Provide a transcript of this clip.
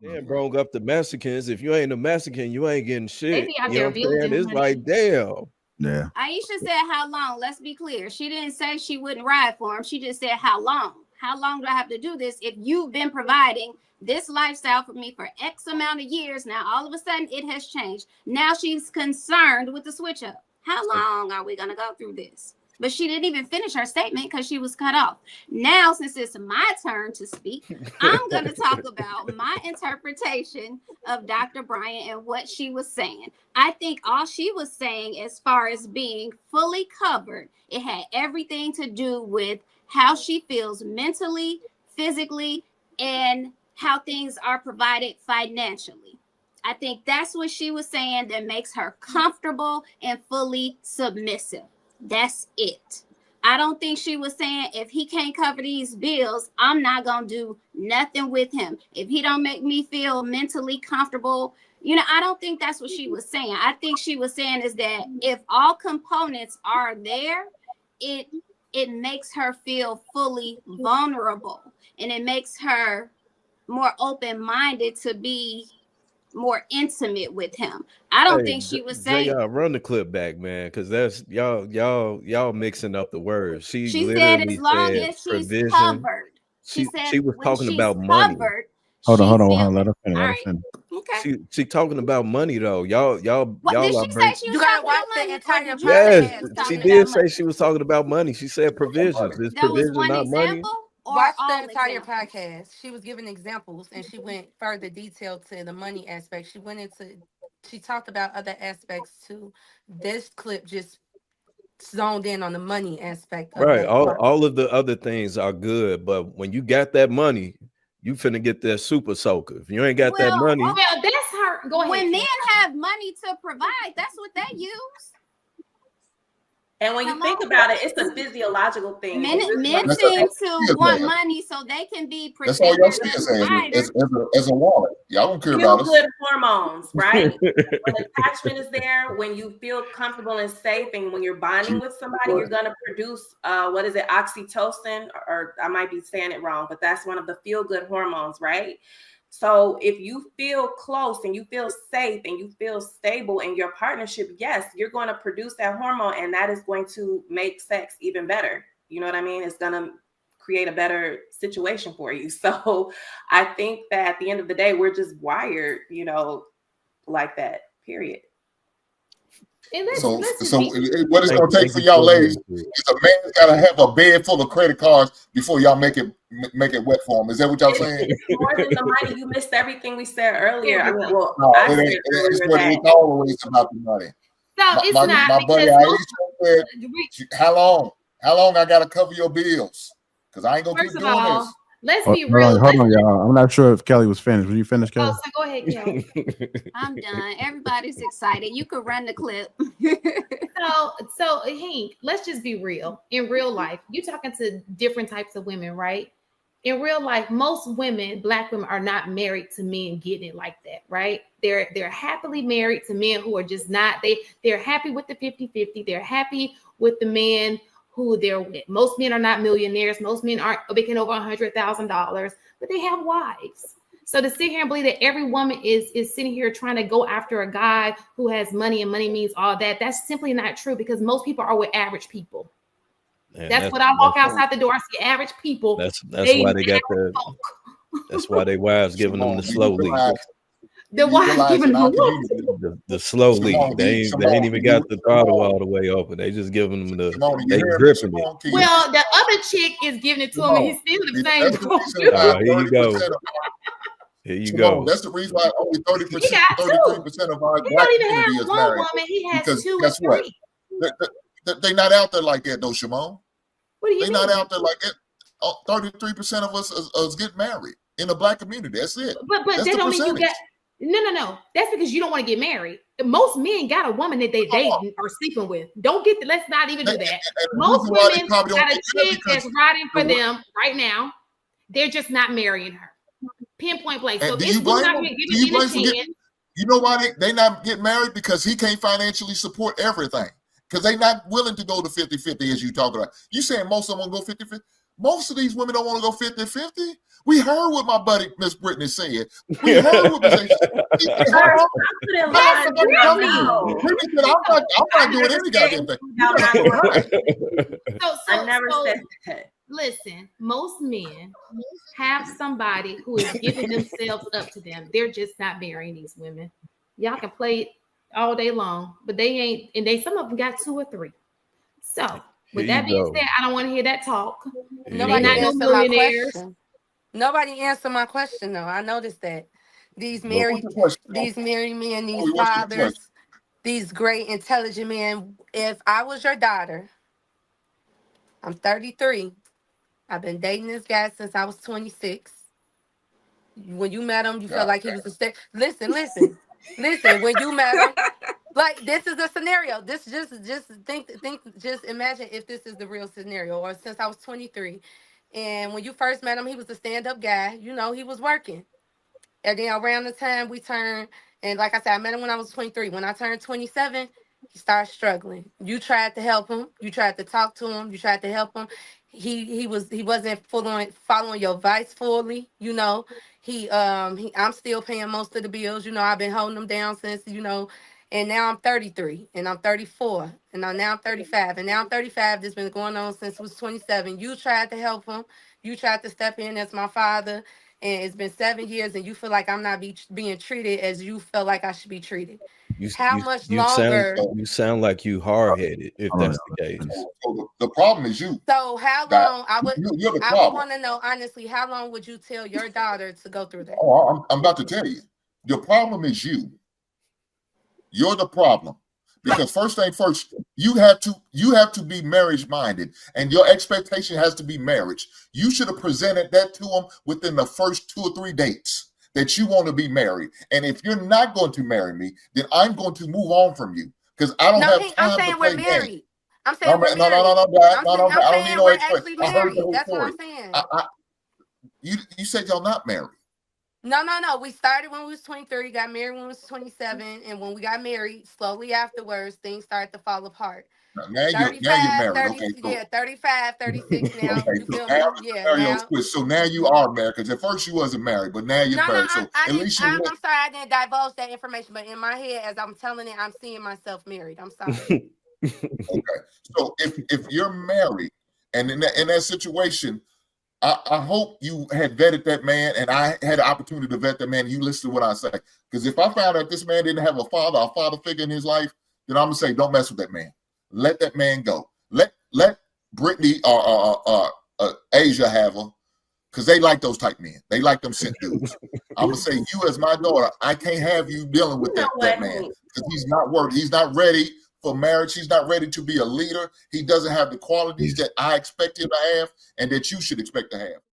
Then broke up the Mexicans. If you ain't a Mexican, you ain't getting They shit. be out You know there what I'm saying? villaging, It's honey. like, damn. Yeah. Aisha said how long. Let's be clear. She didn't say she wouldn't ride for him. She just said how long. How long do I have to do this if you've been providing this lifestyle for me for X amount of years? Now all of a sudden it has changed. Now she's concerned with the switch up. How long are we gonna go through this? But she didn't even finish her statement because she was cut off. Now, since it's my turn to speak, I'm going to talk about my interpretation of Dr. Bryant and what she was saying. I think all she was saying, as far as being fully covered, it had everything to do with how she feels mentally, physically, and how things are provided financially. I think that's what she was saying that makes her comfortable and fully submissive. That's it. I don't think she was saying if he can't cover these bills, I'm not gonna do nothing with him. If he don't make me feel mentally comfortable, I don't think that's what she was saying. I think she was saying is that if all components are there, it makes her feel fully vulnerable, and it makes her more open-minded to be more intimate with him. I don't think she was saying. JR, run the clip back, man, because that's y'all mixing up the words. She She said as literally long said as she's provision. covered. She said She was when talking she's about money. covered. Hold on. Feels, Let her finish. all Let her right. finish. Okay. She talking about money though. Y'all What did are she say? bring. She was You gotta talking watch about the money, or entire did you Yes, say she podcast. was she talking did about say money? she was talking about money. She said provisions. Is That was provision one not money? example, or Watch the all entire examples? podcast. She was giving examples and she went further detail to the money aspect. She talked about other aspects too. This clip just zoned in on the money aspect of Right. that part. All of the other things are good, but when you got that money, you finna get that super soaker. If you ain't got that Well, money, Well, that's her. Go ahead. when men Kim. have money to provide, that's what they use. And when you think about it, it's a physiological thing. Men It's tend to want money so they can be That's all y'all protectors see and is providers. as a wallet. Y'all don't care feel about us. good hormones, right? When attachment is there, when you feel comfortable and safe, and when you're bonding with somebody, you're gonna produce what is it, oxytocin, or I might be saying it wrong, but that's one of the feel good hormones, right? So if you feel close and you feel safe and you feel stable in your partnership, yes, you're going to produce that hormone, and that is going to make sex even better. You know what I mean? It's going to create a better situation for you. So I think that at the end of the day, we're just wired, like that, period. So what it's gonna take for y'all ladies is a man's gotta have a bed full of credit cards before y'all make it wet for him. Is that what y'all saying? More than the money, you missed everything we said earlier. I mean, well, No, I said it's always about the money. So it's not my buddy because Aisha said, how long I gotta cover your bills? Because I ain't gonna keep first of doing all, this. let's Hold be real. on, y'all. I'm not sure if Kelly was finished. Were you finished, Kelly? So go ahead, Kelly. I'm done. Everybody's excited. You could run the clip. So Hank, let's just be real. In real life, you talking to different types of women, right? In real life, most women, Black women, are not married to men getting it like that, right? They're happily married to men who are just not, they're happy with the 50-50. They're happy with the man who they're with. Most men are not millionaires. Most men aren't making over $100,000, but they have wives. So to sit here and believe that every woman is sitting here trying to go after a guy who has money and money means all that, that's simply not true, because most people are with average people. Man, that's what I walk outside the door. I see average people. That's why they got the. That's why they wives giving them the slow leak. The wives giving them the slow leak. They ain't even got the throttle all the way open. They just giving them the. They gripping it. Well, the other chick is giving it to him, and he's still the same. Here you go. Here you go. That's the reason why only 33% of our Black community is married. He has because two. Guess what? They're not out there like that, though, Shimon. What do you mean? They're not out there like that. 33% of us get married in the Black community. That's it. But that don't mean you got. No. That's because you don't want to get married. Most men got a woman that they are sleeping with. Let's not even do that. Most women got a chick that's riding for them right now. They're just not marrying her. Pinpoint blank. So you know why they not get married? Because he can't financially support everything. Because they're not willing to go to 50-50 as you talk about. You saying most of them want to go 50-50? Most of these women don't want to go 50-50. We heard what my buddy Miss Brittany said. We heard what Miss I'm not doing any goddamn thing. I never said that. Listen, most men have somebody who is giving themselves up to them. They're just not marrying these women. Y'all can play it all day long, but they ain't, and some of them got 2 or 3. So with that being said, I don't want to hear that talk. Nobody answered my question. Nobody answered my question though. I noticed that these married men, these fathers, these great intelligent men. If I was your daughter, I'm 33. I've been dating this guy since I was 26. When you met him, you felt like he was a Listen. When you met him, like this is a scenario. This just imagine if this is the real scenario. Or since I was 23, and when you first met him, he was a stand-up guy. You know, he was working. And then around the time we turned, and like I said, I met him when I was 23. When I turned 27. He started struggling. You tried to help him. You tried to talk to him. You tried to help him. He wasn't following your advice fully. You know, I'm still paying most of the bills. You know, I've been holding them down since, you know, and now I'm 33 and I'm 34 and now I'm 35 and now I'm 35. This has been going on since I was 27. You tried to help him. You tried to step in as my father. And it's been 7 years and you feel like I'm not being treated as you felt like I should be treated. How much longer? You sound like you hard-headed, if that's the case. So the problem is you. So how long? I would want to know honestly, how long would you tell your daughter to go through that? Oh, I'm about to tell you. Your problem is you. You're the problem. Because first thing first, you have to be marriage-minded, and your expectation has to be marriage. You should have presented that to them within the first 2 or 3 dates that you want to be married. And if you're not going to marry me, then I'm going to move on from you because I don't have time. I'm saying to play we're married. games. I'm saying we're married. I don't need no actually married. That's what I'm saying. You said y'all not married. No. We started when we was 23, got married when we was 27, and when we got married, slowly afterwards, things started to fall apart. Now you're married. 30, okay, so. Yeah, 35, 36 now. Okay, You feel me? Yeah, now. So now you are married, because at first you wasn't married, but now you're married. So at least I'm sorry I didn't divulge that information, but in my head, as I'm telling it, I'm seeing myself married. I'm sorry. Okay, so if you're married, and in that situation, I hope you had vetted that man, and I had the opportunity to vet that man. And you listen to what I say, because if I found out this man didn't have a father figure in his life, then I'm gonna say, don't mess with that man. Let that man go. Let Brittany or Asia have her, because they like those type men. They like them shit dudes. I'm gonna say, you as my daughter, I can't have you dealing with that man, because he's not worthy. He's not ready for marriage. He's not ready to be a leader. He doesn't have the qualities that I expect him to have and that you should expect to have.